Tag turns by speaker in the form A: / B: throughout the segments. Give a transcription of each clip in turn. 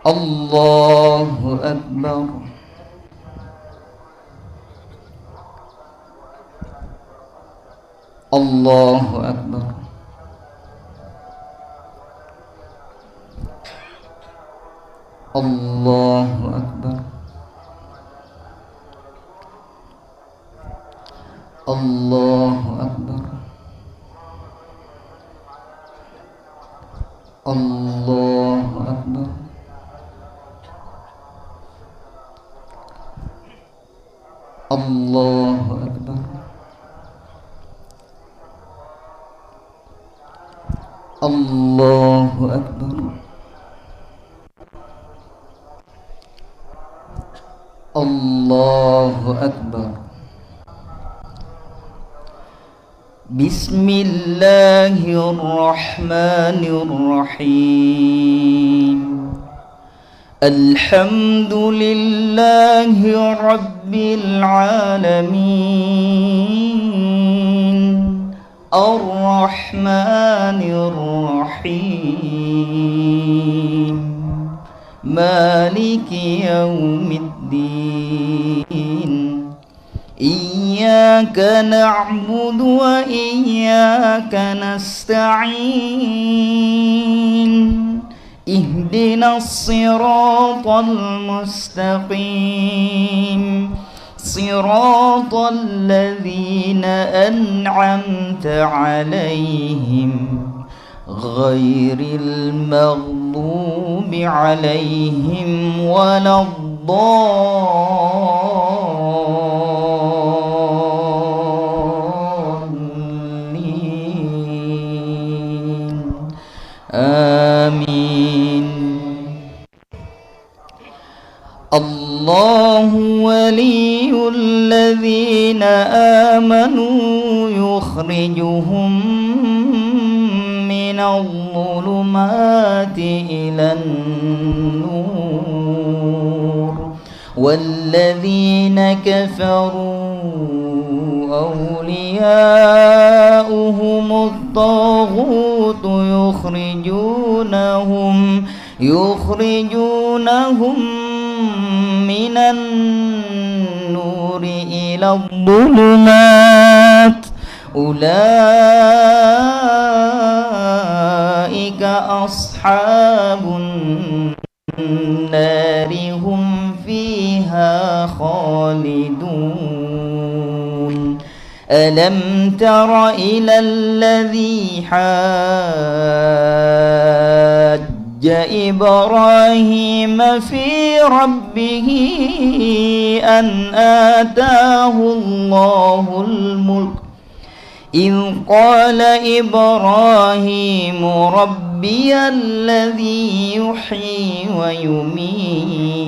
A: الله أكبر. الله أكبر. الله أكبر. الله أكبر. الله أكبر. الله أكبر. الله أكبر. الله أكبر. بسم الله الرحمن الرحيم. الحمد لله رب العالمين الرحمن الرحيم مالك يوم الدين إياك نعبد وإياك نستعين اهدنا الصراط المستقيم صراط الذين أنعمت عليهم غير المغضوب عليهم ولا الضالين آمين. الله ولي الذين آمنوا يخرجهم من الظلمات إلى النور والذين كفروا أولياؤهم الطاغوت يخرجونهم من النور إلى الظلمات أولئك أصحاب النار هم فيها خالدون. ألم تر إلى الذي حاج إبراهيم في ربه أن آتاه الله الملك إذ قال إبراهيم ربي الذي يحيي ويميت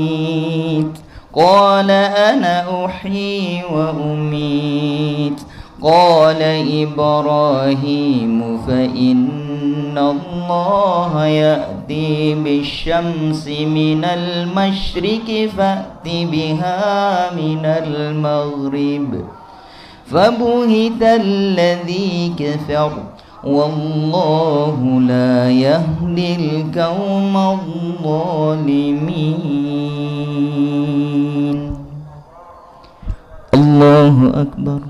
A: قال أنا أحيي وأميت قال إبراهيم فإن الله يأتي بالشمس من المشرق فأت بها من المغرب فبهت الذي كفر والله لا يهدي القوم الظالمين. الله أكبر.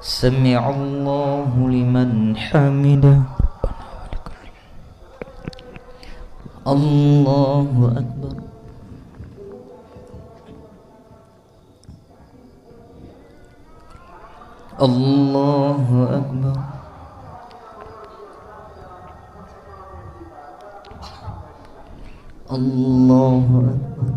A: سمع الله لمن حمده. الله أكبر. الله أكبر. الله أكبر.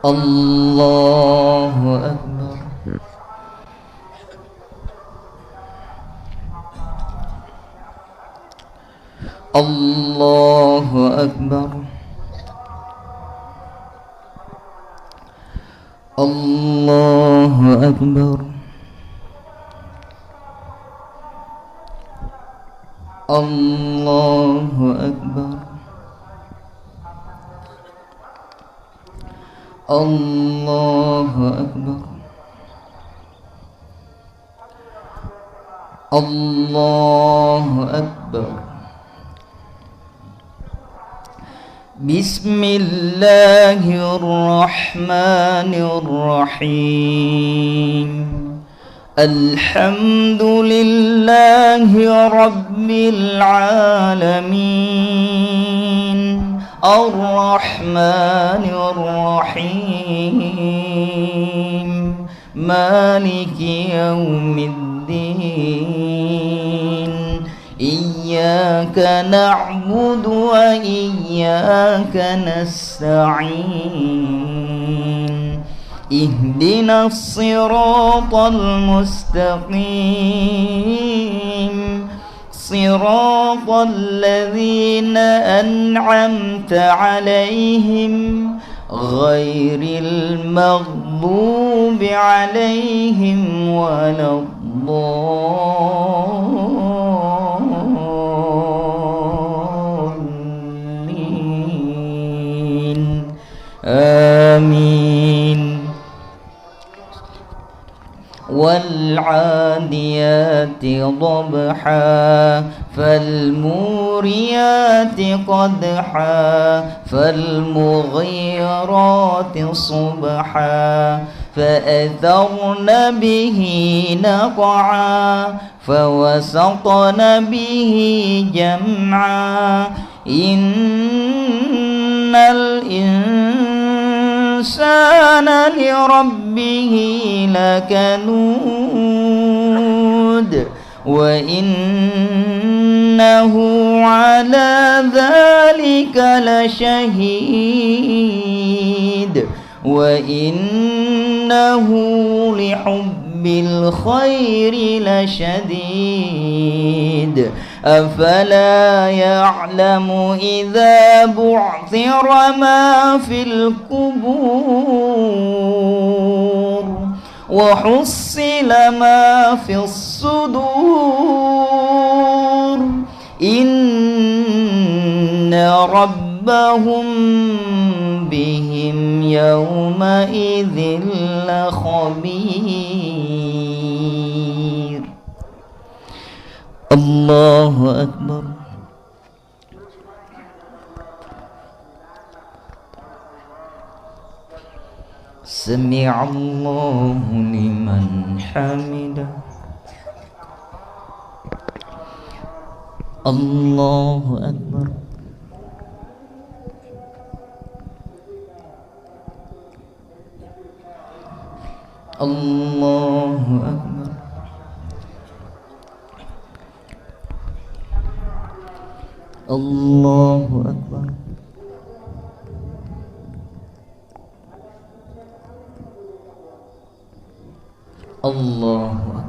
A: الله أكبر. الله أكبر. الله أكبر. الله أكبر. الله أكبر الله أكبر بسم الله الرحمن الرحيم الحمد لله رب العالمين الرحمن الرحيم مالك يوم الدين إياك نعبد وإياك نستعين اهدنا الصراط المستقيم صراط الذين أنعمت عليهم غير المغضوب عليهم ولا الضالين آمين والعاديات ضبحا فالموريات قدحا فالمغيرات صبحا فأثرن به نقعا فوسطن به جمعا إن الإنسان لربه لكنود وإنه على ذلك لشهيد وإنه لحب الخير لشديد أفلا يعلم إذا بعثر ما في القبور وحصل ما في الصدور إن ربهم بهم يومئذ لخبير الله أكبر سمع الله لمن حمده الله أكبر الله أكبر الله أكبر الله أكبر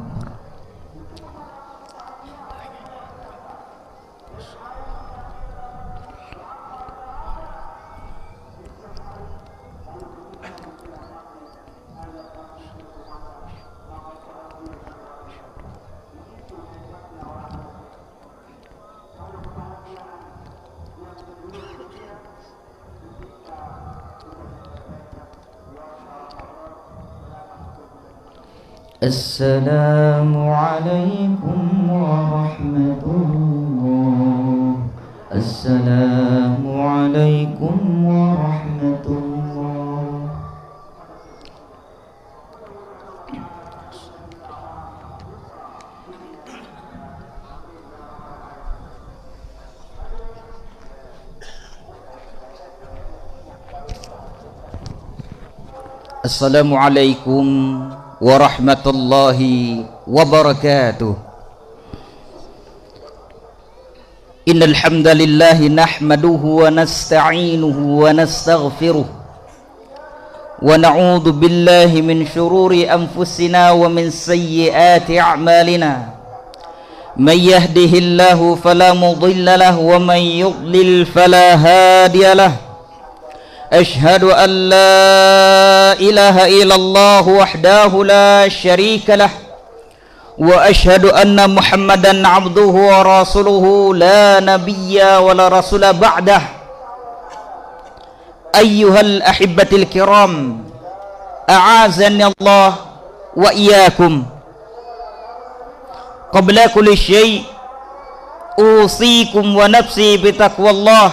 A: السلام عليكم ورحمة الله السلام عليكم ورحمة الله السلام عليكم warahmatullahi wabarakatuh. Innal hamdalillah nahmaduhu wa nasta'inuhu wa nastaghfiruh wa na'udzu billahi min shururi anfusina wa min sayyiati a'malina. May yahdihillahu fala mudilla lahu wa may yudlil fala hadiya lahu. أشهد أن لا إله إلا الله وحده لا شريك له وأشهد أن محمدا عبده ورسوله لا نبي ولا رسول بعده ayyuhal ahibbatil kiram, a'azani Allah wa iyyakum. Qabla kulli syai' usikum wa nafsi bitaqwallah,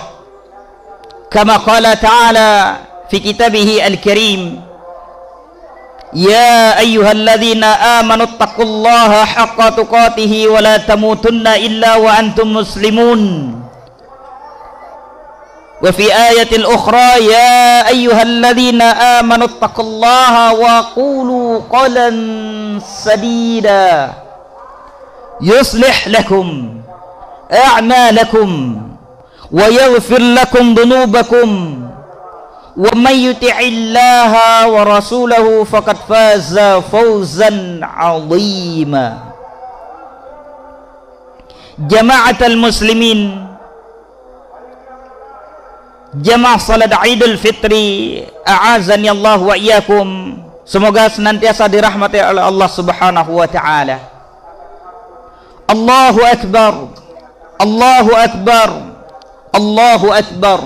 A: kama qala ta'ala fi kitabih al-karim, ya ayyuhalladzina amanu taqullaha haqqa tuqatih wa la tamutunna illa wa antum muslimun. Wa fi ayatil ukhra, ya ayyuhalladzina amanu taqullaha wa qulu qawlan sadida yuslih lakum a'malakum wa yaghfir lakum dhunubakum wa may yuti'illaha wa rasulahu faqad faza fawzan 'azima. Jama'atul muslimin, jamaah salat Idul Fitri, a'azani Allah wa iyyakum. Semoga senantiasa dirahmati oleh Allah Subhanahu wa taala. Allahu akbar, Allahu akbar, Allahu akbar,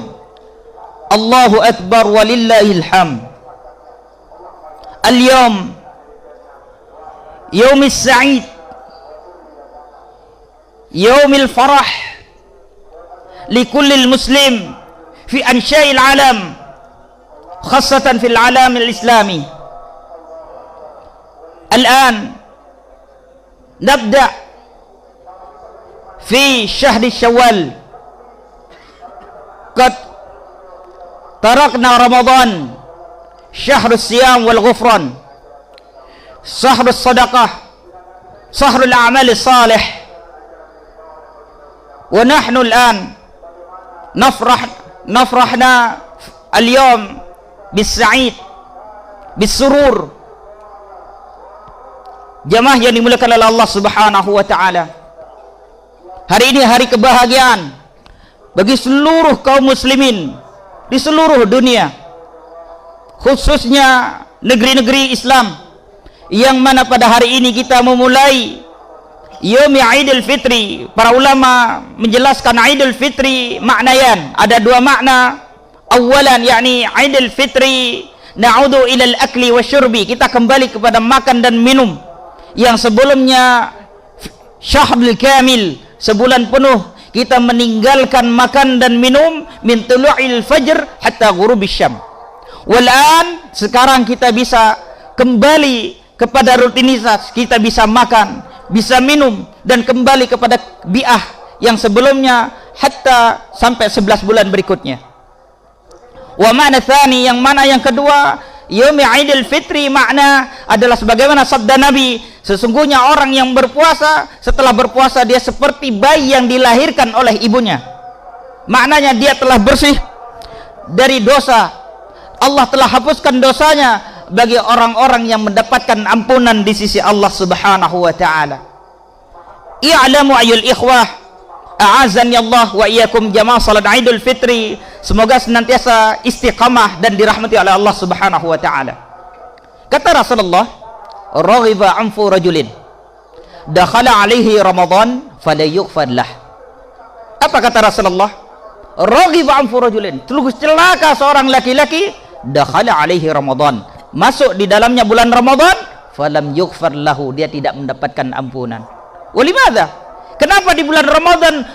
A: Allahu akbar walillahil hamd. Al-yawm yawm as-sa'id, yawm al-farah likulli muslim fi ansha'il alam, khassatan fil alam al-islami. Al-an nabda fi syahr Syawal. Qad tarakna Ramadan, syahr siyam wal ghufran, syahr sadaqah, syahr al-a'mal salih. Wa nahnu al-an nafrahna al-yawm bis-sa'id bis-surur. Jamaah yang dimuliakan oleh Allah Subhanahu wa taala, hari ini hari kebahagiaan bagi seluruh kaum muslimin di seluruh dunia, khususnya negeri-negeri Islam, yang mana pada hari ini kita memulai Yaumi Idul Fitri. Para ulama menjelaskan Idul Fitri maknayan, ada dua makna. Awalan, yakni Idul Fitri na'udu ilal akli wa syurbi, kita kembali kepada makan dan minum. Yang sebelumnya syahrul kamil, sebulan penuh kita meninggalkan makan dan minum min tulu'il fajr hatta ghurubis syam. Walan, sekarang kita bisa kembali kepada rutinitas, kita bisa makan, bisa minum, dan kembali kepada bi'ah yang sebelumnya hatta sampai 11 bulan berikutnya. Wa ma'na tsani, yang mana yang kedua, Yaumi Idul Fitri makna adalah sebagaimana sabda Nabi, sesungguhnya orang yang berpuasa, setelah berpuasa dia seperti bayi yang dilahirkan oleh ibunya. Maknanya dia telah bersih dari dosa, Allah telah hapuskan dosanya bagi orang-orang yang mendapatkan ampunan di sisi Allah Subhanahu wa taala. I'lamu ayyul ikhwah, a'azani Allah wa iyyakum, jamaah salat Idul Fitri, semoga senantiasa istiqamah dan dirahmati oleh Allah Subhanahu wa taala. Kata Rasulullah, raghiba anfu rajulin dakhala alaihi Ramadan fala yughfar lah. Apa kata Rasulullah? Raghiba anfu rajulin, celaka seorang laki-laki, dakhala alaihi Ramadan, masuk di dalamnya bulan Ramadan, falam yughfar lahu, dia tidak mendapatkan ampunan. Walimadha? Kenapa di bulan Ramadan?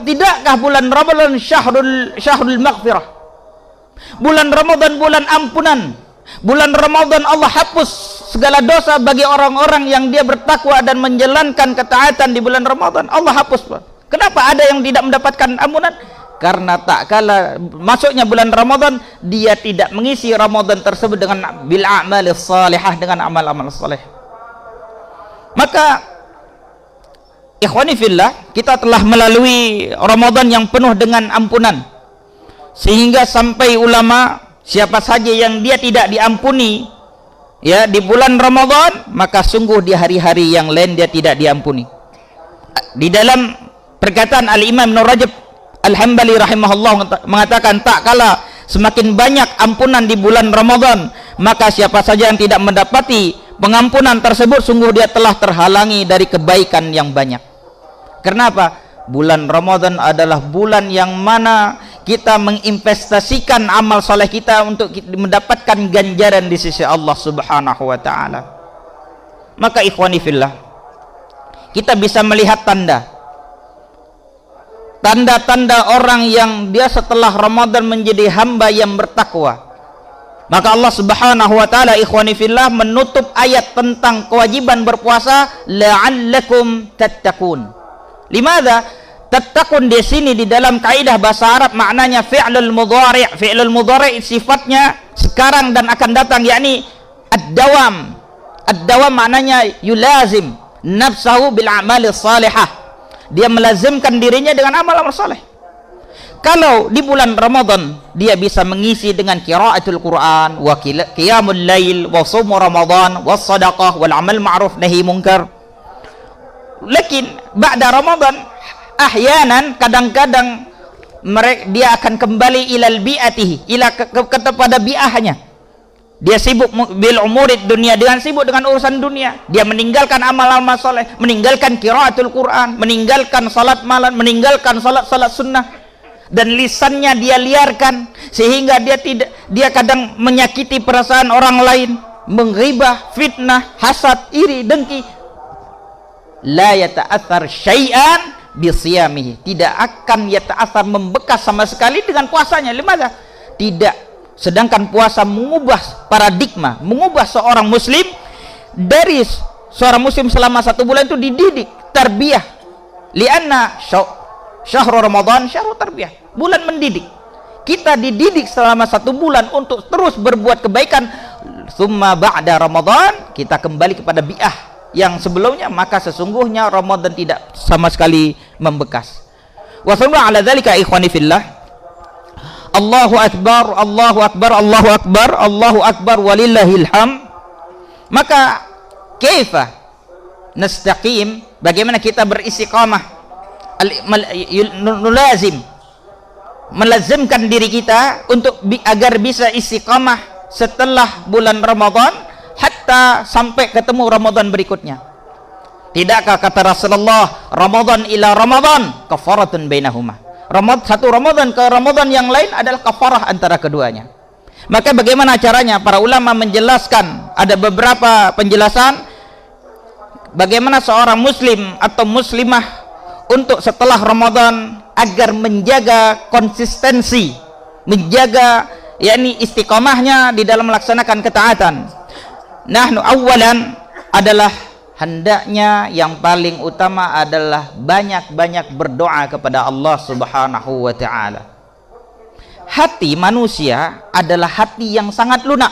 A: Tidakkah bulan Ramadan syahrul maghfirah? Bulan Ramadan bulan ampunan. Bulan Ramadan Allah hapus segala dosa bagi orang-orang yang dia bertakwa dan menjalankan ketaatan di bulan Ramadan. Allah hapus. Kenapa ada yang tidak mendapatkan ampunan? Karena tak kala masuknya bulan Ramadan, dia tidak mengisi Ramadan tersebut dengan bil a'malis salihah, dengan amal-amal saleh. Maka ikhwani fillah, kita telah melalui Ramadan yang penuh dengan ampunan, sehingga sampai ulama, siapa saja yang dia tidak diampuni ya di bulan Ramadan, maka sungguh di hari-hari yang lain dia tidak diampuni. Di dalam perkataan Al-Imam Ibnu Rajab Al-Hambali rahimahullah mengatakan, tak kala semakin banyak ampunan di bulan Ramadan, maka siapa saja yang tidak mendapati pengampunan tersebut, sungguh dia telah terhalangi dari kebaikan yang banyak. Kenapa? Bulan Ramadan adalah bulan yang mana kita menginvestasikan amal soleh kita untuk mendapatkan ganjaran di sisi Allah Subhanahu wa ta'ala. Maka ikhwani fillah, kita bisa melihat tanda-tanda orang yang dia setelah Ramadan menjadi hamba yang bertakwa. Maka Allah Subhanahu wa ta'ala ikhwani fillah menutup ayat tentang kewajiban berpuasa, la'allakum tattaqun. Limadha? Tattaqun di sini di dalam kaidah bahasa Arab maknanya fi'lul mudhari'. Fi'lul mudhari' sifatnya sekarang dan akan datang, yakni ad-dawam. Ad-dawam maknanya yulazim nafsahu bil a'mali salihah. Dia melazimkan dirinya dengan amal-amal saleh. Kalau di bulan Ramadan dia bisa mengisi dengan qiraatul Quran wa qiyamul lail wa shaum Ramadan wa shadaqah wal amal ma'ruf nahi munkar. Lakin ba'da Ramadan ahyanan kadang-kadang dia akan kembali ilal bi'atihi, kepada bi'ahnya. Dia sibuk bil umurid dunia, dengan sibuk dengan urusan dunia. Dia meninggalkan amal-amal soleh, meninggalkan qiraatul Quran, meninggalkan salat malam, meninggalkan salat sunnah, dan lisannya dia liarkan sehingga dia kadang menyakiti perasaan orang lain, menghibah, fitnah, hasad, iri, dengki. La yata'athar syai'an bisiyamihi, tidak akan yata'athar membekas sama sekali dengan puasanya. Limadha? Tidak. Sedangkan puasa mengubah paradigma, mengubah seorang muslim. Dari seorang muslim selama 1 bulan itu dididik tarbiyah. Lianna syahrul Ramadan syahrul tarbiyah, bulan mendidik. Kita dididik selama 1 bulan untuk terus berbuat kebaikan. Summa ba'da Ramadan kita kembali kepada bi'ah yang sebelumnya, maka sesungguhnya Ramadan tidak sama sekali membekas. Wa sallallahu ala dzalika ikhwani fillah. Allahu akbar, Allahu akbar, Allahu akbar, Allahu akbar walillahil ham. Maka kaifa nastaqim, bagaimana kita beristiqamah, melazimkan diri kita untuk agar bisa istiqamah setelah bulan Ramadan hatta sampai ketemu Ramadan berikutnya. Tidakkah kata Rasulullah, Ramadan ila Ramadan kafaratun bainahuma. Satu Ramadan ke Ramadan yang lain adalah kafarah antara keduanya. Maka bagaimana caranya? Para ulama menjelaskan, ada beberapa penjelasan bagaimana seorang muslim atau muslimah untuk setelah Ramadan agar menjaga konsistensi, menjaga yakni istiqamahnya di dalam melaksanakan ketaatan. Nahnu awalan adalah hendaknya yang paling utama adalah banyak-banyak berdoa kepada Allah Subhanahu wa ta'ala. Hati manusia adalah hati yang sangat lunak.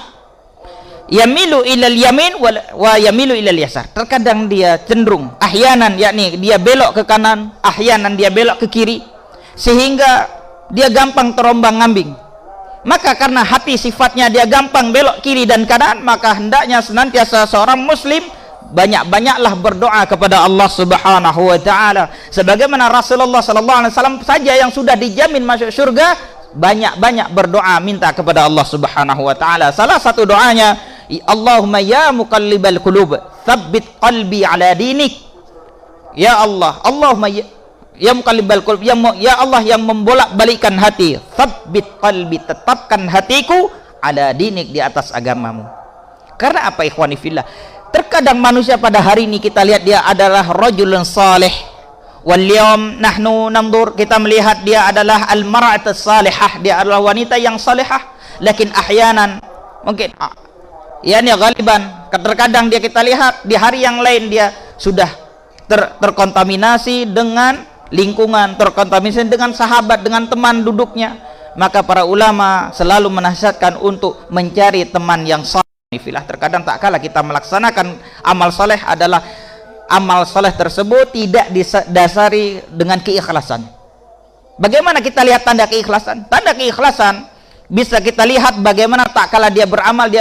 A: Yamilu ilal yamin wa yamilu ilal yasar. Terkadang dia cenderung, ahyanan yakni dia belok ke kanan, ahyanan dia belok ke kiri, sehingga dia gampang terombang-ambing. Maka karena hati sifatnya dia gampang belok kiri dan kanan, maka hendaknya senantiasa seorang muslim banyak-banyaklah berdoa kepada Allah Subhanahu wa ta'ala. Sebagaimana Rasulullah sallallahu alaihi wasallam saja yang sudah dijamin masuk surga, banyak-banyak berdoa minta kepada Allah Subhanahu wa ta'ala. Salah satu doanya, Allahumma ya muqallibal qulub tsabbit qalbi ala dinik. Ya Allah, Allahumma ya muqallibal qulub, ya Allah yang membolak-balikkan hati, tsabbit qalbi, tetapkan hatiku ala dinik, di atas agamamu. Karena apa ikhwani fillah? Terkadang manusia pada hari ini kita lihat dia adalah rajulun salih, wal yawm nahnu nandur, kita melihat dia adalah al mar'atus salihah, dia adalah wanita yang salihah. Lakin ahyanan mungkin yani ghaliban, terkadang dia kita lihat di hari yang lain dia sudah terkontaminasi dengan lingkungan, terkontaminasi dengan sahabat, dengan teman duduknya. Maka para ulama selalu menasihatkan untuk mencari teman yang salih. Terkadang tak kalah kita melaksanakan amal soleh adalah amal soleh tersebut tidak didasari dengan keikhlasan. Bagaimana kita lihat tanda keikhlasan? Tanda keikhlasan bisa kita lihat bagaimana tak kalah dia beramal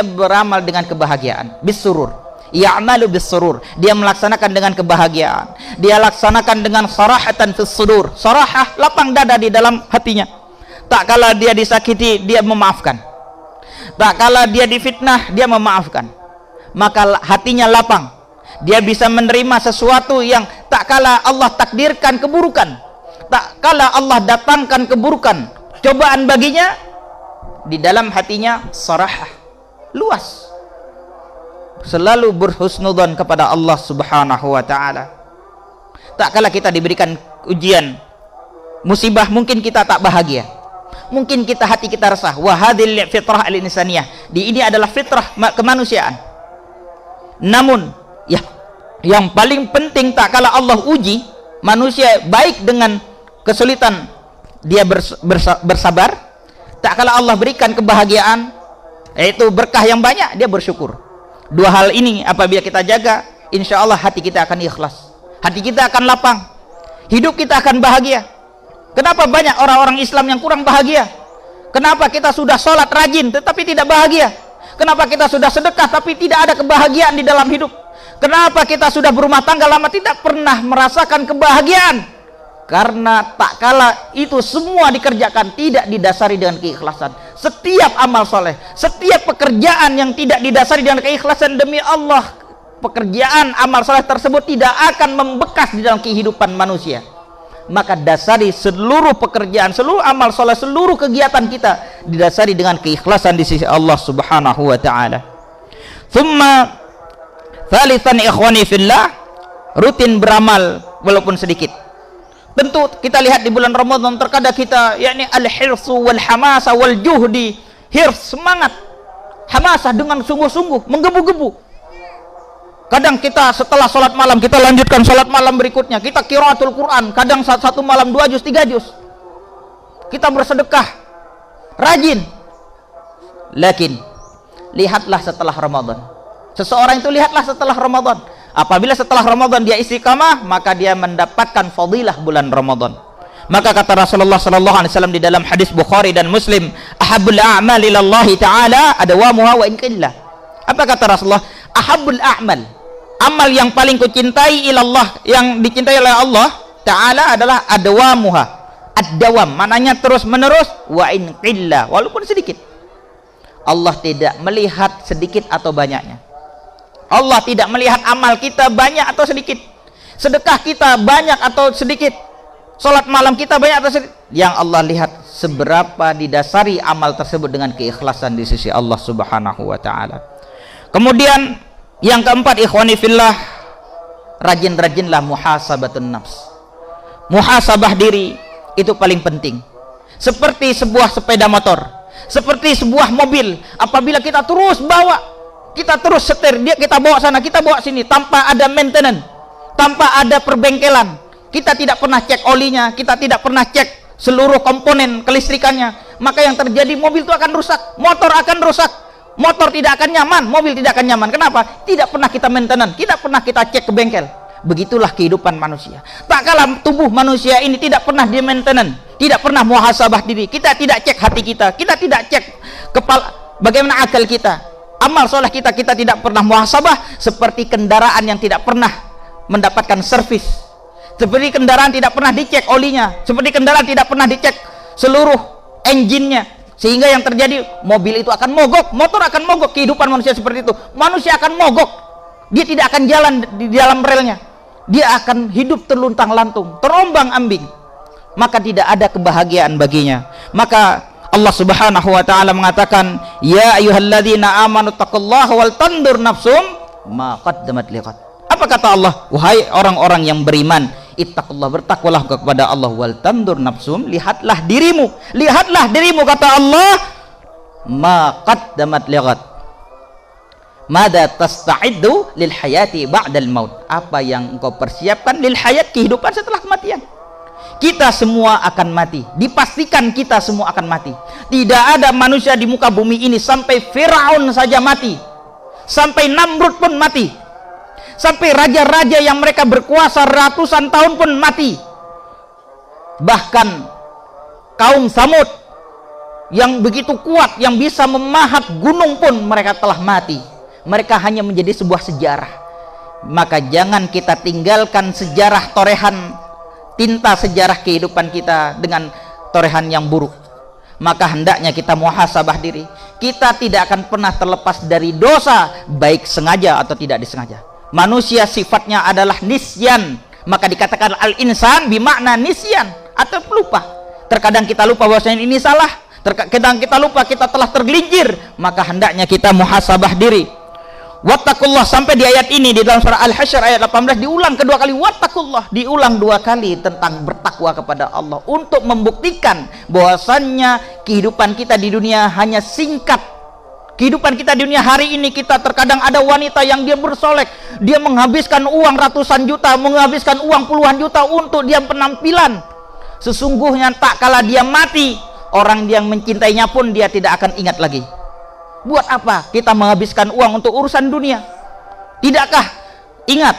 A: dengan kebahagiaan, bisurur, ya'malu bisurur, dia melaksanakan dengan kebahagiaan, dia laksanakan dengan sarahatan fis sudur, sarahah, lapang dada di dalam hatinya. Tak kalah dia disakiti, dia memaafkan. Tak kala dia difitnah, dia memaafkan. Maka hatinya lapang. Dia bisa menerima sesuatu yang tak kala Allah takdirkan keburukan, tak kala Allah datangkan keburukan, cobaan baginya, di dalam hatinya sarahah, luas, selalu berhusnudzon kepada Allah Subhanahu wa taala. Tak kala kita diberikan ujian, musibah, mungkin kita tak bahagia, mungkin kita hati kita resah. Wa hadhil fitrah al-insaniyah, ini adalah fitrah kemanusiaan. Namun ya, yang paling penting tak kala Allah uji manusia, baik dengan kesulitan dia bersabar, tak kala Allah berikan kebahagiaan, yaitu berkah yang banyak, dia bersyukur. Dua hal ini apabila kita jaga, insya Allah hati kita akan ikhlas, hati kita akan lapang, hidup kita akan bahagia. Kenapa banyak orang-orang Islam yang kurang bahagia? Kenapa kita sudah sholat rajin tetapi tidak bahagia? Kenapa kita sudah sedekah tapi tidak ada kebahagiaan di dalam hidup? Kenapa kita sudah berumah tangga lama tidak pernah merasakan kebahagiaan? Karena tak kala itu semua dikerjakan tidak didasari dengan keikhlasan. Setiap amal soleh, setiap pekerjaan yang tidak didasari dengan keikhlasan, demi Allah, pekerjaan amal soleh tersebut tidak akan membekas di dalam kehidupan manusia. Maka dasari seluruh pekerjaan, seluruh amal soleh, seluruh kegiatan kita didasari dengan keikhlasan di sisi Allah Subhanahu wa taala. Thumma thalithan ikhwani fillah, rutin beramal walaupun sedikit. Tentu kita lihat di bulan Ramadan terkadang kita yakni al-hirsu wal hamasa wal juhdi, hirs, semangat, hamasah dengan sungguh-sungguh, menggebu-gebu. Kadang kita setelah sholat malam kita lanjutkan sholat malam berikutnya, kita qiraatul Quran, kadang satu malam 2 juz 3 juz, kita bersedekah rajin. Lakin lihatlah setelah Ramadan, seseorang itu lihatlah setelah Ramadan, apabila setelah Ramadan dia istiqamah, maka dia mendapatkan fadilah bulan Ramadan. Maka kata Rasulullah sallallahu alaihi wasallam di dalam hadis Bukhari dan Muslim, ahabbul a'mal ilallahi ta'ala adawamuha wa in qillah. Apa kata Rasulullah? Ahabbul a'mal, amal yang paling kucintai ilallah, yang dicintai oleh Allah ta'ala adalah adawamuha, ad-dawam, maknanya terus menerus, wa in qillah, walaupun sedikit. Allah tidak melihat sedikit atau banyaknya. Allah tidak melihat amal kita banyak atau sedikit, sedekah kita banyak atau sedikit, sholat malam kita banyak atau sedikit. Yang Allah lihat seberapa didasari amal tersebut dengan keikhlasan di sisi Allah Subhanahu wa ta'ala. Kemudian yang keempat, ikhwani fillah, rajin-rajinlah muhasabatun nafs. Muhasabah diri itu paling penting. Seperti sebuah sepeda motor, seperti sebuah mobil, apabila kita terus bawa, kita terus setir, kita bawa sana, kita bawa sini, tanpa ada maintenance, tanpa ada perbengkelan, kita tidak pernah cek olinya, kita tidak pernah cek seluruh komponen kelistrikannya, maka yang terjadi, mobil itu akan rusak, motor akan rusak, motor tidak akan nyaman, mobil tidak akan nyaman. Kenapa? Tidak pernah kita maintenance, tidak pernah kita cek ke bengkel. Begitulah kehidupan manusia. Tak kalah tubuh manusia ini tidak pernah di maintenance, tidak pernah muhasabah diri, kita tidak cek hati kita tidak cek kepala, bagaimana akal kita, amal soleh kita tidak pernah muhasabah. Seperti kendaraan yang tidak pernah mendapatkan servis, seperti kendaraan tidak pernah dicek olinya, seperti kendaraan tidak pernah dicek seluruh engine-nya, sehingga yang terjadi, mobil itu akan mogok, motor akan mogok. Kehidupan manusia seperti itu, manusia akan mogok, dia tidak akan jalan di dalam relnya, dia akan hidup terluntang-lantung, terombang-ambing, maka tidak ada kebahagiaan baginya. Maka Allah Subhanahu wa ta'ala mengatakan, ya ayyuhalladzina amanu taqullaha wal tandur nafsum ma qaddamat liqad. Apa kata Allah? Wahai orang-orang yang beriman, ittaqullah, bertakwalah kepada Allah, wal tandur nafsum, lihatlah dirimu kata Allah, ma qaddamat liqad, mada tasta'iddu lil hayati ba'dal maut, apa yang engkau persiapkan lil hayat, kehidupan setelah kematian. Kita semua akan mati, dipastikan kita semua akan mati. Tidak ada manusia di muka bumi ini, sampai Firaun saja mati, sampai Namrud pun mati, sampai raja-raja yang mereka berkuasa ratusan tahun pun mati. Bahkan kaum Samud yang begitu kuat, yang bisa memahat gunung pun mereka telah mati. Mereka hanya menjadi sebuah sejarah. Maka jangan kita tinggalkan sejarah, torehan tinta sejarah kehidupan kita dengan torehan yang buruk. Maka hendaknya kita muhasabah diri. Kita tidak akan pernah terlepas dari dosa, baik sengaja atau tidak disengaja. Manusia sifatnya adalah nisyan, maka dikatakan al-insan bimakna nisyan, atau pelupa. Terkadang kita lupa bahwasanya ini salah, terkadang kita lupa kita telah tergelincir, maka hendaknya kita muhasabah diri. Wattaqullah, sampai di ayat ini di dalam surah Al-Hasyr ayat 18 diulang kedua kali, wattaqullah, diulang dua kali tentang bertakwa kepada Allah, untuk membuktikan bahwasannya kehidupan kita di dunia hanya singkat. Kehidupan kita di dunia hari ini, kita terkadang ada wanita yang dia bersolek, dia menghabiskan uang ratusan juta, menghabiskan uang puluhan juta untuk dia penampilan. Sesungguhnya tak kala dia mati, orang yang mencintainya pun dia tidak akan ingat lagi. Buat apa kita menghabiskan uang untuk urusan dunia? Tidakkah ingat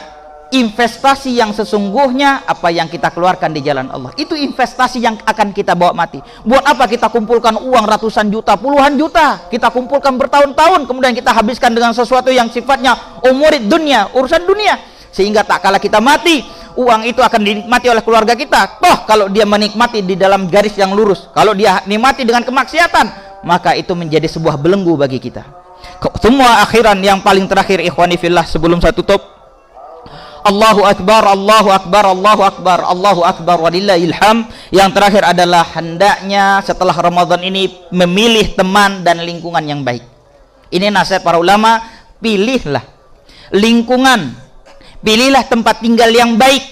A: investasi yang sesungguhnya apa yang kita keluarkan di jalan Allah? Itu investasi yang akan kita bawa mati. Buat apa kita kumpulkan uang ratusan juta, puluhan juta, kita kumpulkan bertahun-tahun, kemudian kita habiskan dengan sesuatu yang sifatnya umurid dunia, urusan dunia, sehingga tak kala kita mati, uang itu akan dinikmati oleh keluarga kita. Toh kalau dia menikmati di dalam garis yang lurus, kalau dia nikmati dengan kemaksiatan, maka itu menjadi sebuah belenggu bagi kita. Semua akhiran yang paling terakhir, ikhwani fillah, sebelum saya tutup, Allahu Akbar, Allahu Akbar, Allahu Akbar, Allahu Akbar, walillahil hamd. Yang terakhir adalah hendaknya setelah Ramadan ini memilih teman dan lingkungan yang baik. Ini nasihat para ulama, pilihlah lingkungan, pilihlah tempat tinggal yang baik.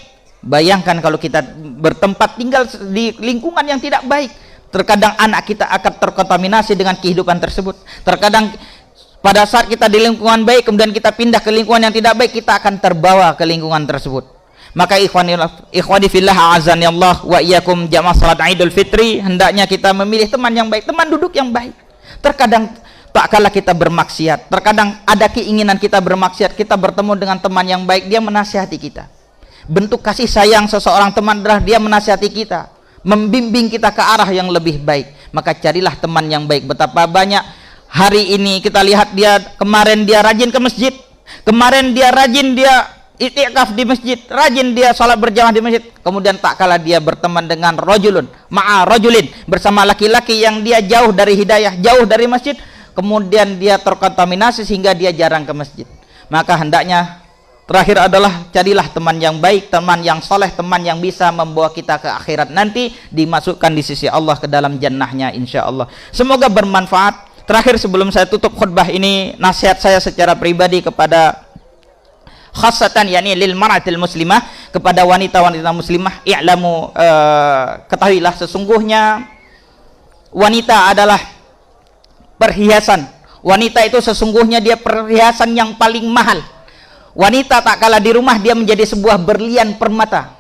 A: Bayangkan kalau kita bertempat tinggal di lingkungan yang tidak baik, terkadang anak kita akan terkontaminasi dengan kehidupan tersebut. Terkadang pada saat kita di lingkungan baik, kemudian kita pindah ke lingkungan yang tidak baik, kita akan terbawa ke lingkungan tersebut. Maka ikhwani fillah a'azani Allah wa iyyakum jamaah salat Idul Fitri, hendaknya kita memilih teman yang baik, teman duduk yang baik. Terkadang tak kala kita bermaksiat, terkadang ada keinginan kita bermaksiat, kita bertemu dengan teman yang baik, dia menasihati kita. Bentuk kasih sayang seseorang teman adalah dia menasihati kita, membimbing kita ke arah yang lebih baik. Maka carilah teman yang baik. Betapa banyak hari ini kita lihat, dia kemarin dia rajin ke masjid, kemarin dia rajin dia i'tikaf di masjid, rajin dia salat berjamaah di masjid, kemudian tak kala dia berteman dengan rajulun ma'a rajulin, bersama laki-laki yang dia jauh dari hidayah, jauh dari masjid, kemudian dia terkontaminasi sehingga dia jarang ke masjid. Maka hendaknya terakhir adalah carilah teman yang baik, teman yang soleh, teman yang bisa membawa kita ke akhirat nanti, dimasukkan di sisi Allah ke dalam jannahnya insyaallah. Semoga bermanfaat. Terakhir sebelum saya tutup khutbah ini, nasihat saya secara pribadi kepada khassatan, yakni lil mar'atil muslimah, kepada wanita-wanita muslimah, i'lamu, ketahuilah sesungguhnya wanita adalah perhiasan. Wanita itu sesungguhnya dia perhiasan yang paling mahal. Wanita tak kala di rumah dia menjadi sebuah berlian permata,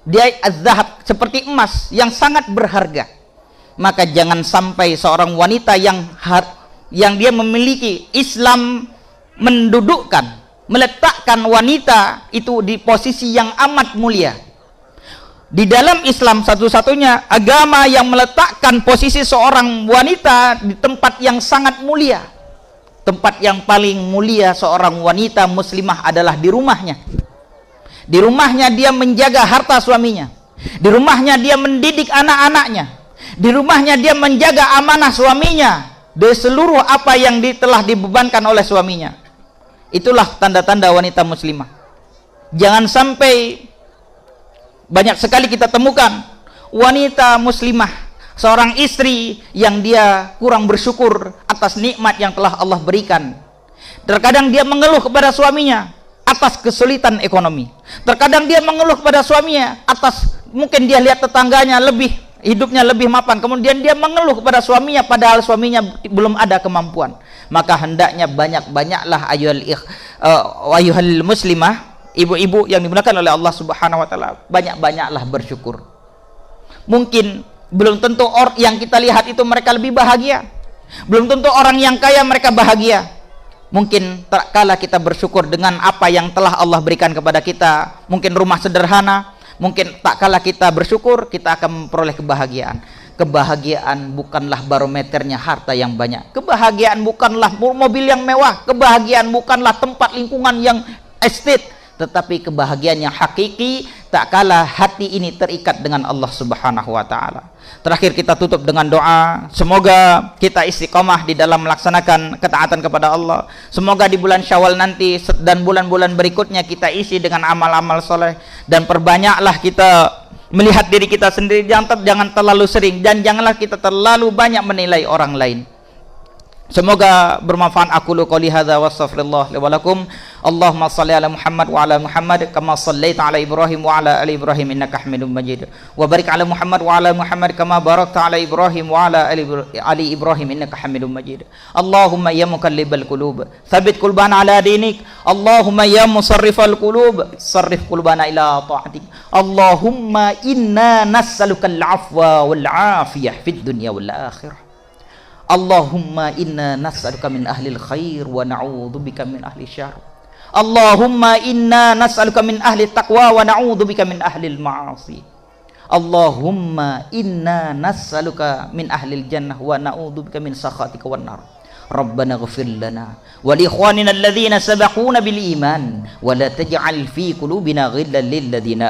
A: dia az-zahab, seperti emas yang sangat berharga. Maka jangan sampai seorang wanita yang dia memiliki, Islam mendudukkan, meletakkan wanita itu di posisi yang amat mulia. Di dalam Islam satu-satunya agama yang meletakkan posisi seorang wanita di tempat yang sangat mulia. Tempat yang paling mulia seorang wanita muslimah adalah di rumahnya. Di rumahnya dia menjaga harta suaminya, di rumahnya dia mendidik anak-anaknya, di rumahnya dia menjaga amanah suaminya dari seluruh apa yang telah dibebankan oleh suaminya. Itulah tanda-tanda wanita muslimah. Jangan sampai, banyak sekali kita temukan wanita muslimah, seorang istri yang dia kurang bersyukur atas nikmat yang telah Allah berikan. Terkadang dia mengeluh kepada suaminya atas kesulitan ekonomi, terkadang dia mengeluh kepada suaminya atas, mungkin dia lihat tetangganya hidupnya lebih mapan, kemudian dia mengeluh kepada suaminya padahal suaminya belum ada kemampuan. Maka hendaknya banyak-banyaklah ayyuhal muslimah, ibu-ibu yang dimuliakan oleh Allah Subhanahu wa taala, banyak-banyaklah bersyukur. Mungkin belum tentu orang yang kita lihat itu mereka lebih bahagia, belum tentu orang yang kaya mereka bahagia. Mungkin tak kala kita bersyukur dengan apa yang telah Allah berikan kepada kita, mungkin rumah sederhana, mungkin tak kala kita bersyukur kita akan memperoleh kebahagiaan. Kebahagiaan bukanlah barometernya harta yang banyak, kebahagiaan bukanlah mobil yang mewah, kebahagiaan bukanlah tempat lingkungan yang estate, tetapi kebahagiaan yang hakiki tak kala hati ini terikat dengan Allah Subhanahu wa taala. Terakhir kita tutup dengan doa, semoga kita istiqomah di dalam melaksanakan ketaatan kepada Allah. Semoga di bulan Syawal nanti dan bulan-bulan berikutnya kita isi dengan amal-amal soleh, dan perbanyaklah kita melihat diri kita sendiri, jangan terlalu sering, dan janganlah kita terlalu banyak menilai orang lain. Semoga bermanfaat. Aku lu qouli hadza wa astaghfirullah li wa lakum. Allahumma shalli ala Muhammad wa ala Muhammad kama shallaita ala Ibrahim wa ala ali Ibrahim innaka Hamidum Majid. Wa barik ala Muhammad wa ala Muhammad kama barakta ala Ibrahim wa ala ali Ibrahim innaka Hamidum Majid. Allahumma ya muqallibal qulub, tsabbit qulubana ala dinik. Allahumma ya musarrifal qulub, sarrif qulubana ila ta'atik. Allahumma inna nas'aluka al-'afwa wal 'afiyah fid dunya wal akhirah. Allahumma inna nas'aluka min ahlil khair wa na'udzubika min ahli syarr. Allahumma inna nas'aluka min ahli taqwa wa na'udzubika min ahlil ma'asi. Allahumma inna nas'aluka min ahlil jannah wa na'udzubika min sakhatika wan nar. Rabbana ighfir lana wa li ikhwanina alladhina sabaquna bil iman wa la taj'al fi qulubina ghillan lil ladzina